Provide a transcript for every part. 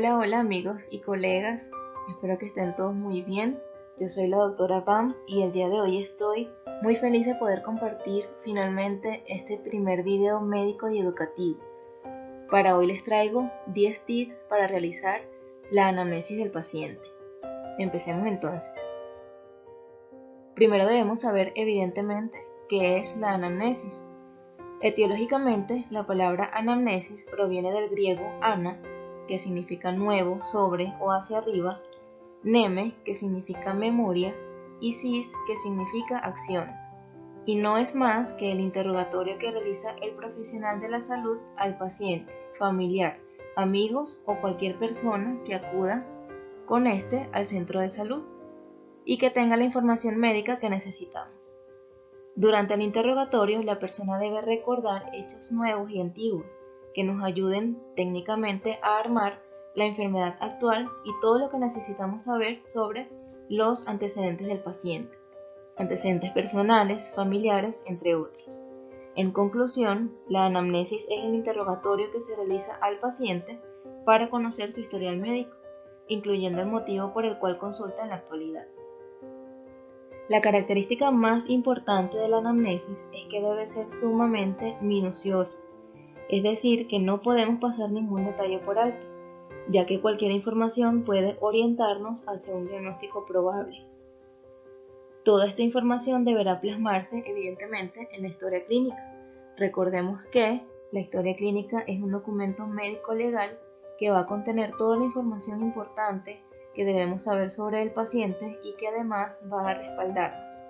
Hola, hola amigos y colegas, espero que estén todos muy bien. Yo soy la doctora Pam y el día de hoy estoy muy feliz de poder compartir finalmente este primer video médico y educativo. Para hoy les traigo 10 tips para realizar la anamnesis del paciente. Empecemos entonces. Primero debemos saber evidentemente qué es la anamnesis. Etiológicamente, la palabra anamnesis proviene del griego ana, que significa nuevo, sobre o hacia arriba, neme, que significa memoria, y sis, que significa acción. Y no es más que el interrogatorio que realiza el profesional de la salud al paciente, familiar, amigos o cualquier persona que acuda con este al centro de salud y que tenga la información médica que necesitamos. Durante el interrogatorio, la persona debe recordar hechos nuevos y antiguos que nos ayuden técnicamente a armar la enfermedad actual y todo lo que necesitamos saber sobre los antecedentes del paciente, antecedentes personales, familiares, entre otros. En conclusión, la anamnesis es el interrogatorio que se realiza al paciente para conocer su historial médico, incluyendo el motivo por el cual consulta en la actualidad. La característica más importante de la anamnesis es que debe ser sumamente minuciosa, es decir, que no podemos pasar ningún detalle por alto, ya que cualquier información puede orientarnos hacia un diagnóstico probable. Toda esta información deberá plasmarse evidentemente en la historia clínica. Recordemos que la historia clínica es un documento médico legal que va a contener toda la información importante que debemos saber sobre el paciente y que además va a respaldarnos.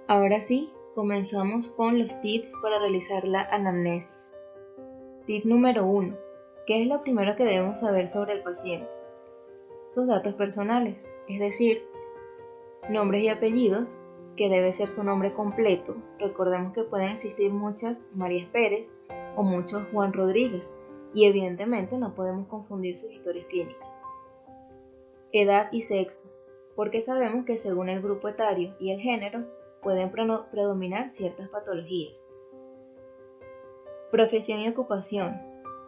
Ahora sí, comenzamos con los tips para realizar la anamnesis. Tip número 1. ¿Qué es lo primero que debemos saber sobre el paciente? Sus datos personales, es decir, nombres y apellidos, que debe ser su nombre completo. Recordemos que pueden existir muchas Marías Pérez o muchos Juan Rodríguez, y evidentemente no podemos confundir sus historias clínicas. Edad y sexo, porque sabemos que según el grupo etario y el género pueden predominar ciertas patologías. Profesión y ocupación.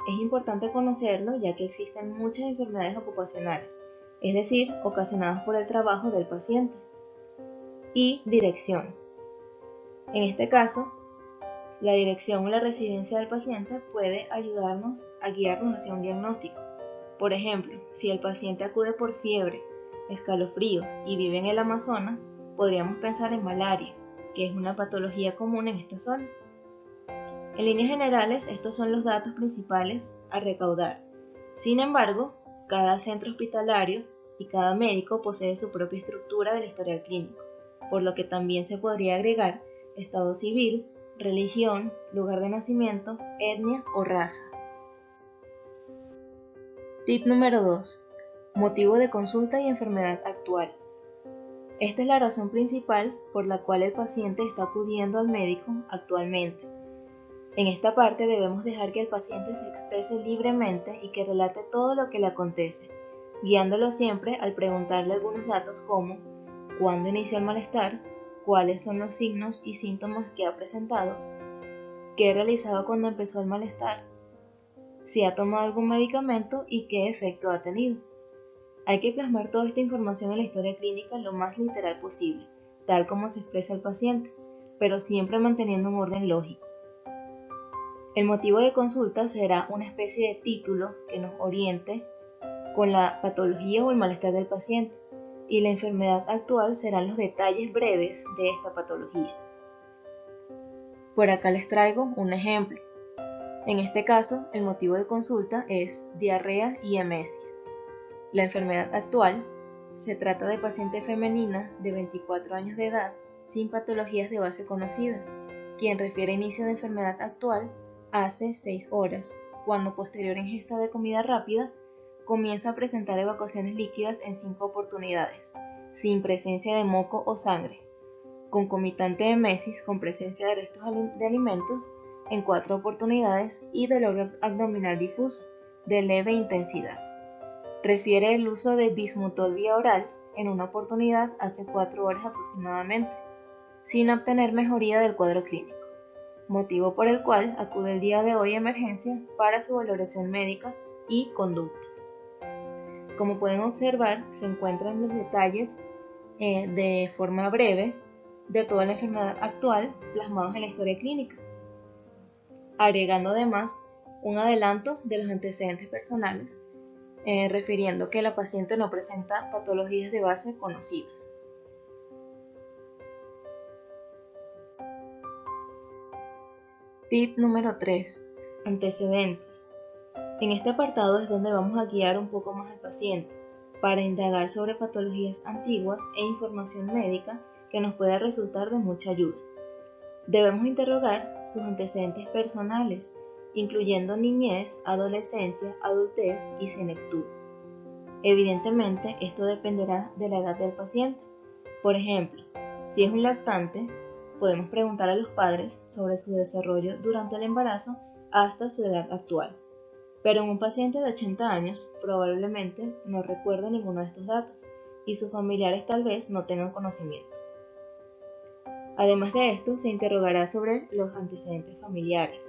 Es importante conocerlo ya que existen muchas enfermedades ocupacionales, es decir, ocasionadas por el trabajo del paciente. Y dirección. En este caso, la dirección o la residencia del paciente puede ayudarnos a guiarnos hacia un diagnóstico. Por ejemplo, si el paciente acude por fiebre, escalofríos y vive en el Amazonas, podríamos pensar en malaria, que es una patología común en esta zona. En líneas generales, estos son los datos principales a recaudar. Sin embargo, cada centro hospitalario y cada médico posee su propia estructura del historial clínico, por lo que también se podría agregar estado civil, religión, lugar de nacimiento, etnia o raza. Tip número 2. Motivo de consulta y enfermedad actual. Esta es la razón principal por la cual el paciente está acudiendo al médico actualmente. En esta parte debemos dejar que el paciente se exprese libremente y que relate todo lo que le acontece, guiándolo siempre al preguntarle algunos datos como cuándo inició el malestar, cuáles son los signos y síntomas que ha presentado, qué realizaba cuando empezó el malestar, si ha tomado algún medicamento y qué efecto ha tenido. Hay que plasmar toda esta información en la historia clínica lo más literal posible, tal como se expresa el paciente, pero siempre manteniendo un orden lógico. El motivo de consulta será una especie de título que nos oriente con la patología o el malestar del paciente, y la enfermedad actual serán los detalles breves de esta patología. Por acá les traigo un ejemplo. En este caso, el motivo de consulta es diarrea y emesis. La enfermedad actual se trata de paciente femenina de 24 años de edad sin patologías de base conocidas, quien refiere inicio de enfermedad actual hace 6 horas, cuando posterior ingesta de comida rápida comienza a presentar evacuaciones líquidas en 5 oportunidades, sin presencia de moco o sangre, concomitante de emesis con presencia de restos de alimentos en 4 oportunidades y dolor abdominal difuso, de leve intensidad. Refiere el uso de bismutol vía oral en una oportunidad hace 4 horas aproximadamente, sin obtener mejoría del cuadro clínico, motivo por el cual acude el día de hoy a emergencia para su valoración médica y conducta. Como pueden observar, se encuentran los detalles de forma breve de toda la enfermedad actual plasmados en la historia clínica, agregando además un adelanto de los antecedentes personales, refiriendo que la paciente no presenta patologías de base conocidas. Tip número 3. Antecedentes. En este apartado es donde vamos a guiar un poco más al paciente para indagar sobre patologías antiguas e información médica que nos pueda resultar de mucha ayuda. Debemos interrogar sus antecedentes personales, incluyendo niñez, adolescencia, adultez y senectud. Evidentemente, esto dependerá de la edad del paciente. Por ejemplo, si es un lactante, podemos preguntar a los padres sobre su desarrollo durante el embarazo hasta su edad actual. Pero en un paciente de 80 años probablemente no recuerde ninguno de estos datos y sus familiares tal vez no tengan conocimiento. Además de esto, se interrogará sobre los antecedentes familiares,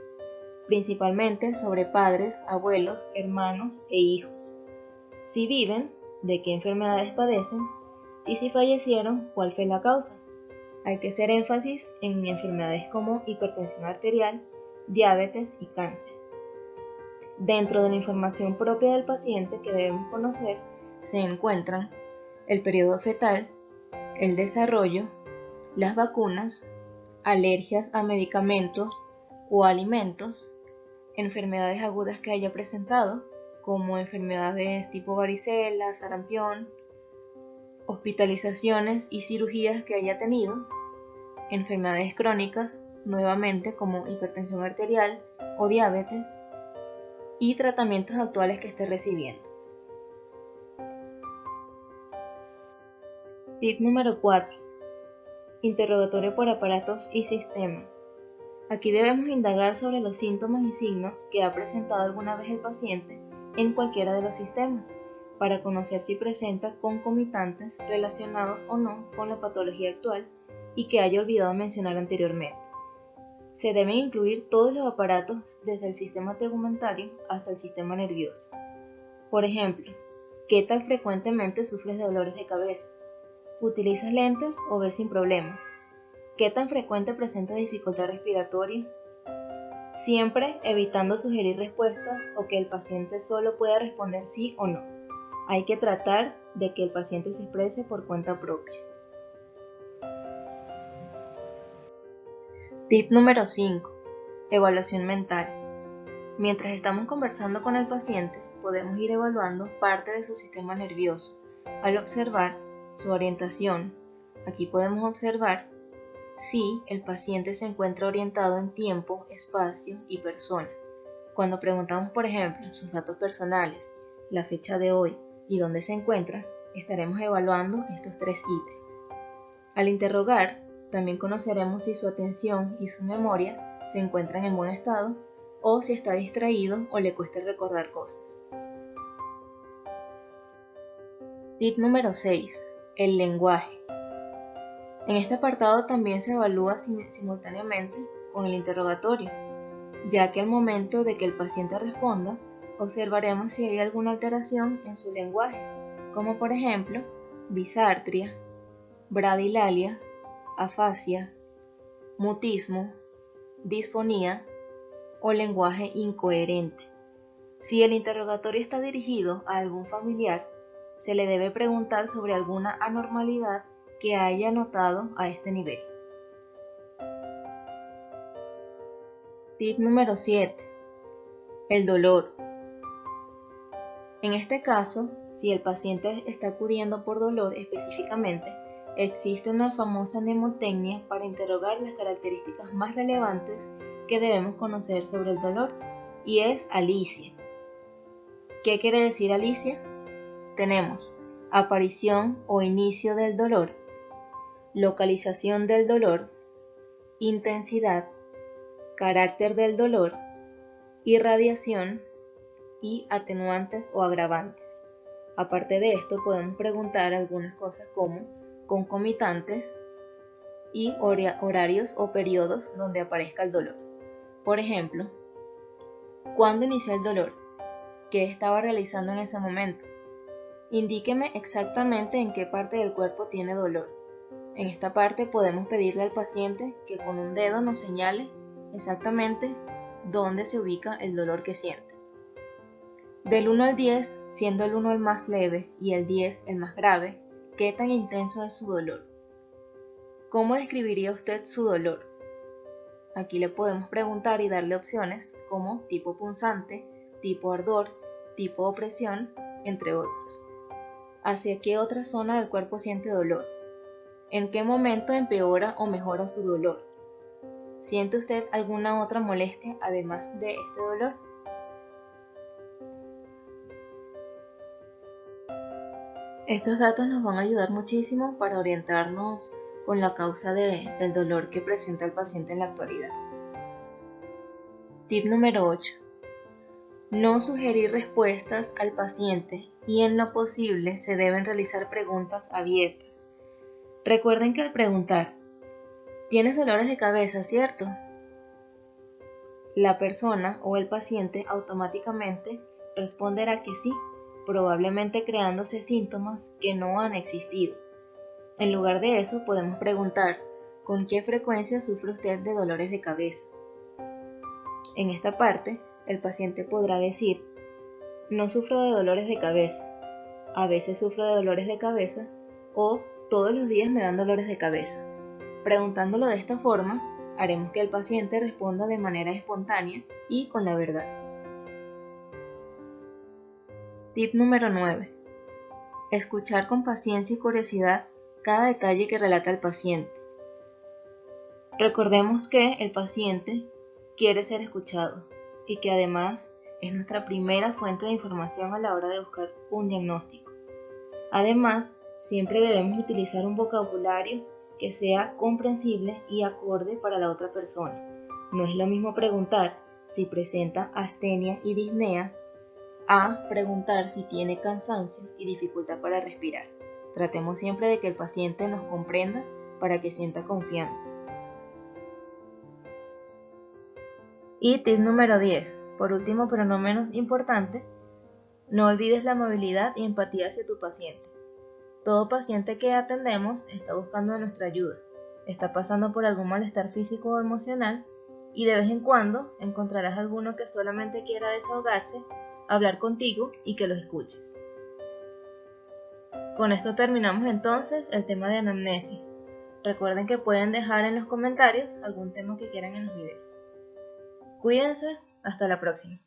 principalmente sobre padres, abuelos, hermanos e hijos. Si viven, de qué enfermedades padecen y si fallecieron, cuál fue la causa. Hay que hacer énfasis en enfermedades como hipertensión arterial, diabetes y cáncer. Dentro de la información propia del paciente que debemos conocer se encuentran el periodo fetal, el desarrollo, las vacunas, alergias a medicamentos o alimentos, enfermedades agudas que haya presentado, como enfermedades tipo varicela, sarampión, hospitalizaciones y cirugías que haya tenido, enfermedades crónicas, nuevamente como hipertensión arterial o diabetes, y tratamientos actuales que esté recibiendo. Tip número 4. Interrogatorio por aparatos y sistemas. Aquí debemos indagar sobre los síntomas y signos que ha presentado alguna vez el paciente en cualquiera de los sistemas, para conocer si presenta concomitantes relacionados o no con la patología actual y que haya olvidado mencionar anteriormente. Se deben incluir todos los aparatos desde el sistema tegumentario hasta el sistema nervioso. Por ejemplo, ¿qué tan frecuentemente sufres de dolores de cabeza? ¿Utilizas lentes o ves sin problemas? ¿Qué tan frecuente presenta dificultad respiratoria? Siempre evitando sugerir respuestas o que el paciente solo pueda responder sí o no. Hay que tratar de que el paciente se exprese por cuenta propia. Tip número 5. Evaluación mental. Mientras estamos conversando con el paciente, podemos ir evaluando parte de su sistema nervioso al observar su orientación. Aquí podemos observar si el paciente se encuentra orientado en tiempo, espacio y persona. Cuando preguntamos, por ejemplo, sus datos personales, la fecha de hoy y dónde se encuentra, estaremos evaluando estos 3 ítems. Al interrogar, también conoceremos si su atención y su memoria se encuentran en buen estado o si está distraído o le cuesta recordar cosas. Tip número 6. El lenguaje. En este apartado también se evalúa simultáneamente con el interrogatorio, ya que al momento de que el paciente responda, observaremos si hay alguna alteración en su lenguaje, como por ejemplo, disartria, bradilalia, afasia, mutismo, disfonía o lenguaje incoherente. Si el interrogatorio está dirigido a algún familiar, se le debe preguntar sobre alguna anormalidad que haya notado a este nivel. Tip número 7. El dolor. En este caso, si el paciente está acudiendo por dolor específicamente, existe una famosa mnemotecnia para interrogar las características más relevantes que debemos conocer sobre el dolor, y es Alicia. ¿Qué quiere decir Alicia? Tenemos aparición o inicio del dolor, localización del dolor, intensidad, carácter del dolor, irradiación y atenuantes o agravantes. Aparte de esto, podemos preguntar algunas cosas como concomitantes y horarios o periodos donde aparezca el dolor. Por ejemplo, ¿cuándo inició el dolor? qué estaba realizando en ese momento. Indíqueme exactamente en qué parte del cuerpo tiene dolor. En esta parte podemos pedirle al paciente que con un dedo nos señale exactamente dónde se ubica el dolor que siente. Del 1 al 10, siendo el 1 el más leve y el 10 el más grave, ¿qué tan intenso es su dolor? ¿Cómo describiría usted su dolor? Aquí le podemos preguntar y darle opciones como tipo punzante, tipo ardor, tipo opresión, entre otros. ¿Hacia qué otra zona del cuerpo siente dolor? ¿En qué momento empeora o mejora su dolor? ¿Siente usted alguna otra molestia además de este dolor? Estos datos nos van a ayudar muchísimo para orientarnos con la causa del dolor que presenta el paciente en la actualidad. Tip número 8. No sugerir respuestas al paciente y en lo posible se deben realizar preguntas abiertas. Recuerden que al preguntar, ¿tienes dolores de cabeza, cierto? La persona o el paciente automáticamente responderá que sí, probablemente creándose síntomas que no han existido. En lugar de eso, podemos preguntar, ¿con qué frecuencia sufre usted de dolores de cabeza? En esta parte, el paciente podrá decir, no sufro de dolores de cabeza, a veces sufro de dolores de cabeza o todos los días me dan dolores de cabeza. Preguntándolo de esta forma, haremos que el paciente responda de manera espontánea y con la verdad. Tip número 9. Escuchar con paciencia y curiosidad cada detalle que relata el paciente. Recordemos que el paciente quiere ser escuchado y que además es nuestra primera fuente de información a la hora de buscar un diagnóstico. Además, siempre debemos utilizar un vocabulario que sea comprensible y acorde para la otra persona. No es lo mismo preguntar si presenta astenia y disnea a preguntar si tiene cansancio y dificultad para respirar. Tratemos siempre de que el paciente nos comprenda para que sienta confianza. Y tip número 10, por último pero no menos importante, no olvides la amabilidad y empatía hacia tu paciente. Todo paciente que atendemos está buscando nuestra ayuda, está pasando por algún malestar físico o emocional y de vez en cuando encontrarás alguno que solamente quiera desahogarse, hablar contigo y que lo escuches. Con esto terminamos entonces el tema de anamnesis. Recuerden que pueden dejar en los comentarios algún tema que quieran en los videos. Cuídense, hasta la próxima.